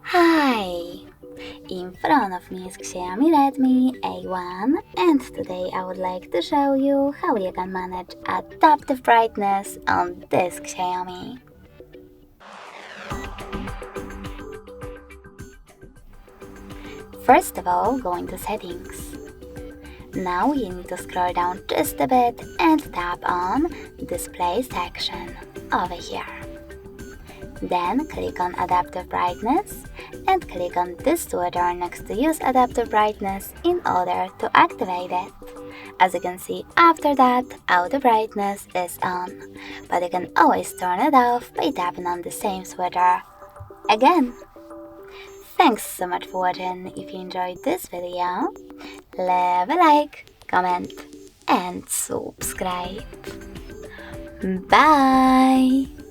Hi! In front of me is XIAOMI Redmi A1 and today I would like to show you how you can manage adaptive brightness on this XIAOMI. First of all, go into settings. Now you need to scroll down just a bit and tap on display section over here. Then click on adaptive brightness and click on this switcher next to use adaptive brightness in order to activate it. As you can see, after that, auto brightness is on, but you can always turn it off by tapping on the same switcher again. Thanks so much for watching. If you enjoyed this video, leave a like, comment and subscribe. Bye!